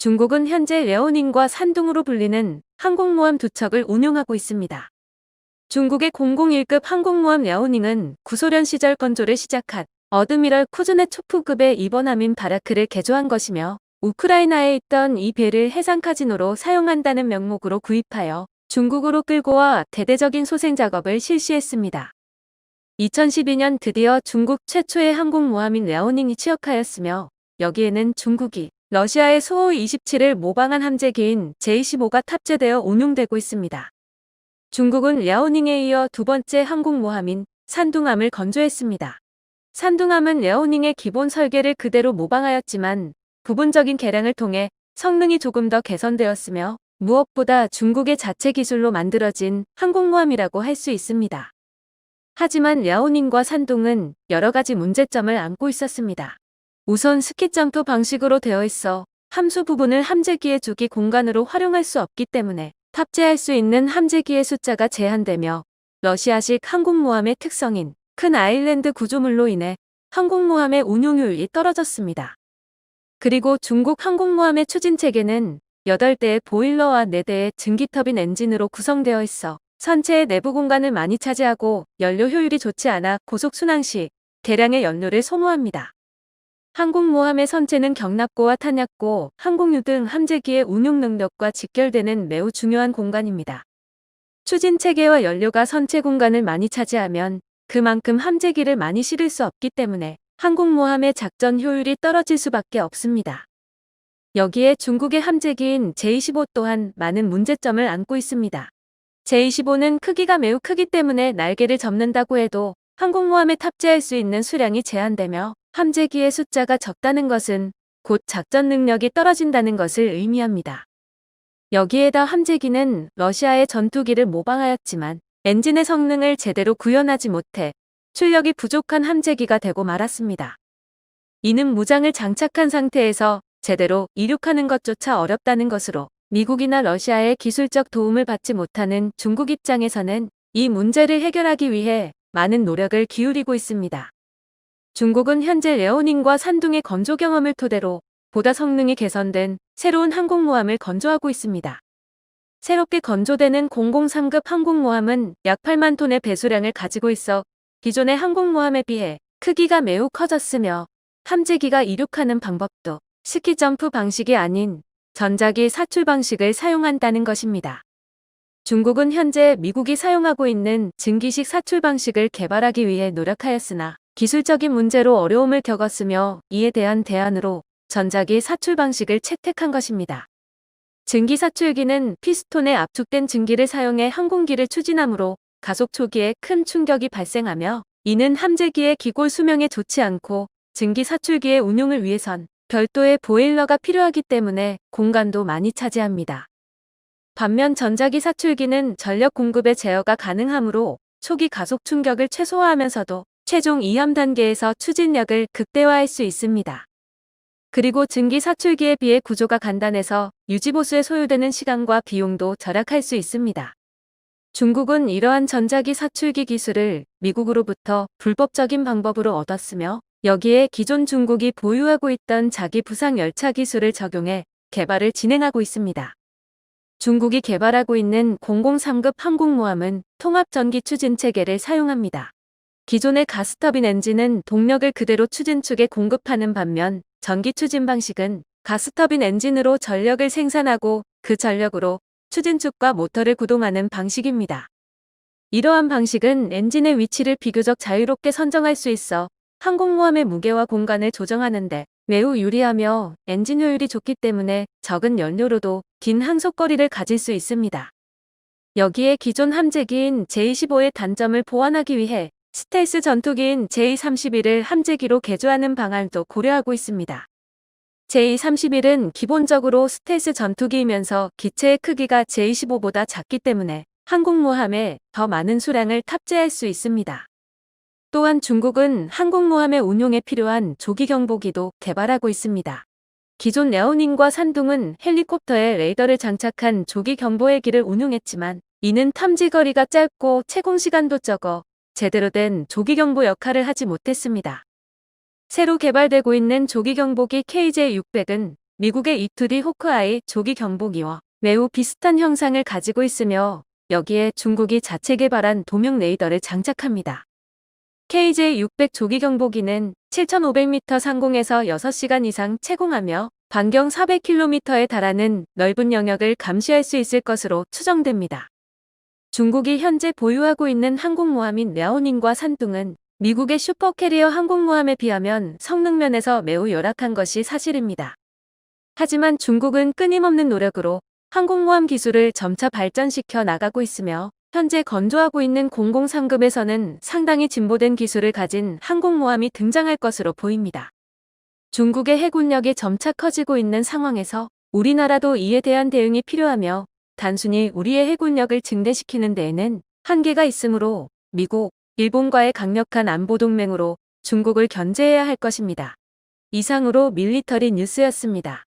중국은 현재 랴오닝과 산둥으로 불리는 항공모함 두 척을 운용하고 있습니다. 중국의 001급 항공모함 랴오닝은 구소련 시절 건조를 시작한 어드미럴 쿠즈네초프급의 이번함인 바라크를 개조한 것이며 우크라이나에 있던 이 배를 해상 카지노로 사용한다는 명목으로 구입하여 중국으로 끌고 와 대대적인 소생 작업을 실시했습니다. 2012년 드디어 중국 최초의 항공모함인 랴오닝이 취역하였으며 여기에는 중국이 러시아의 수호-27을 모방한 함재기인 J-15가 탑재되어 운용되고 있습니다. 중국은 랴오닝에 이어 두 번째 항공모함인 산둥함을 건조했습니다. 산둥함은 랴오닝의 기본 설계를 그대로 모방하였지만 부분적인 개량을 통해 성능이 조금 더 개선되었으며 무엇보다 중국의 자체 기술로 만들어진 항공모함이라고 할 수 있습니다. 하지만 랴오닝과 산둥은 여러 가지 문제점을 안고 있었습니다. 우선 스키점프 방식으로 되어 있어 함수 부분을 함재기의 주기 공간으로 활용할 수 없기 때문에 탑재할 수 있는 함재기의 숫자가 제한되며 러시아식 항공모함의 특성인 큰 아일랜드 구조물로 인해 항공모함의 운용효율이 떨어졌습니다. 그리고 중국 항공모함의 추진체계는 8대의 보일러와 4대의 증기터빈 엔진으로 구성되어 있어 선체의 내부 공간을 많이 차지하고 연료 효율이 좋지 않아 고속순항 시 대량의 연료를 소모합니다. 항공모함의 선체는 경납고와 탄약고, 항공유 등 함재기의 운용 능력과 직결되는 매우 중요한 공간입니다. 추진체계와 연료가 선체 공간을 많이 차지하면 그만큼 함재기를 많이 실을 수 없기 때문에 항공모함의 작전 효율이 떨어질 수밖에 없습니다. 여기에 중국의 함재기인 J-15 또한 많은 문제점을 안고 있습니다. J-15는 크기가 매우 크기 때문에 날개를 접는다고 해도 항공모함에 탑재할 수 있는 수량이 제한되며 함재기의 숫자가 적다는 것은 곧 작전 능력이 떨어진다는 것을 의미합니다. 여기에다 함재기는 러시아의 전투기를 모방하였지만 엔진의 성능을 제대로 구현하지 못해 출력이 부족한 함재기가 되고 말았습니다. 이는 무장을 장착한 상태에서 제대로 이륙하는 것조차 어렵다는 것으로 미국이나 러시아의 기술적 도움을 받지 못하는 중국 입장에서는 이 문제를 해결하기 위해 많은 노력을 기울이고 있습니다. 중국은 현재 랴오닝과 산둥의 건조 경험을 토대로 보다 성능이 개선된 새로운 항공모함을 건조하고 있습니다. 새롭게 건조되는 003급 항공모함은 약 8만 톤의 배수량을 가지고 있어 기존의 항공모함에 비해 크기가 매우 커졌으며 함재기가 이륙하는 방법도 스키점프 방식이 아닌 전자기 사출 방식을 사용한다는 것입니다. 중국은 현재 미국이 사용하고 있는 증기식 사출 방식을 개발하기 위해 노력하였으나 기술적인 문제로 어려움을 겪었으며 이에 대한 대안으로 전자기 사출 방식을 채택한 것입니다. 증기 사출기는 피스톤에 압축된 증기를 사용해 항공기를 추진하므로 가속 초기에 큰 충격이 발생하며 이는 함재기의 기골 수명에 좋지 않고 증기 사출기의 운용을 위해선 별도의 보일러가 필요하기 때문에 공간도 많이 차지합니다. 반면 전자기 사출기는 전력 공급의 제어가 가능하므로 초기 가속 충격을 최소화하면서도 최종 이함 단계에서 추진력을 극대화할 수 있습니다. 그리고 증기 사출기에 비해 구조가 간단해서 유지보수에 소요되는 시간과 비용도 절약할 수 있습니다. 중국은 이러한 전자기 사출기 기술을 미국으로부터 불법적인 방법으로 얻었으며 여기에 기존 중국이 보유하고 있던 자기 부상 열차 기술을 적용해 개발을 진행하고 있습니다. 중국이 개발하고 있는 003급 항공모함은 통합 전기 추진 체계를 사용합니다. 기존의 가스터빈 엔진은 동력을 그대로 추진축에 공급하는 반면 전기 추진 방식은 가스터빈 엔진으로 전력을 생산하고 그 전력으로 추진축과 모터를 구동하는 방식입니다. 이러한 방식은 엔진의 위치를 비교적 자유롭게 선정할 수 있어 항공모함의 무게와 공간을 조정하는 데 매우 유리하며 엔진 효율이 좋기 때문에 적은 연료로도 긴 항속거리를 가질 수 있습니다. 여기에 기존 함재기인 J-15의 단점을 보완하기 위해 스텔스 전투기인 J-31을 함재기로 개조하는 방안도 고려하고 있습니다. J-31은 기본적으로 스텔스 전투기이면서 기체의 크기가 J-15보다 작기 때문에 항공모함에 더 많은 수량을 탑재할 수 있습니다. 또한 중국은 항공모함의 운용에 필요한 조기 경보기도 개발하고 있습니다. 기존 랴오닝과 산둥은 헬리콥터에 레이더를 장착한 조기 경보 헬기를 운용했지만 이는 탐지 거리가 짧고 채공 시간도 적어 제대로 된 조기경보 역할을 하지 못했습니다. 새로 개발되고 있는 조기경보기 KJ-600은 미국의 E-2D 호크아이 조기경보기와 매우 비슷한 형상을 가지고 있으며 여기에 중국이 자체 개발한 도명 레이더를 장착합니다. KJ-600 조기경보기는 7,500m 상공에서 6시간 이상 채공하며 반경 400km에 달하는 넓은 영역을 감시할 수 있을 것으로 추정됩니다. 중국이 현재 보유하고 있는 항공모함인 랴오닝과 산둥은 미국의 슈퍼캐리어 항공모함에 비하면 성능면에서 매우 열악한 것이 사실입니다. 하지만 중국은 끊임없는 노력으로 항공모함 기술을 점차 발전시켜 나가고 있으며 현재 건조하고 있는 003급에서는 상당히 진보된 기술을 가진 항공모함이 등장할 것으로 보입니다. 중국의 해군력이 점차 커지고 있는 상황에서 우리나라도 이에 대한 대응이 필요하며 단순히 우리의 해군력을 증대시키는 데에는 한계가 있으므로 미국, 일본과의 강력한 안보 동맹으로 중국을 견제해야 할 것입니다. 이상으로 밀리터리 뉴스였습니다.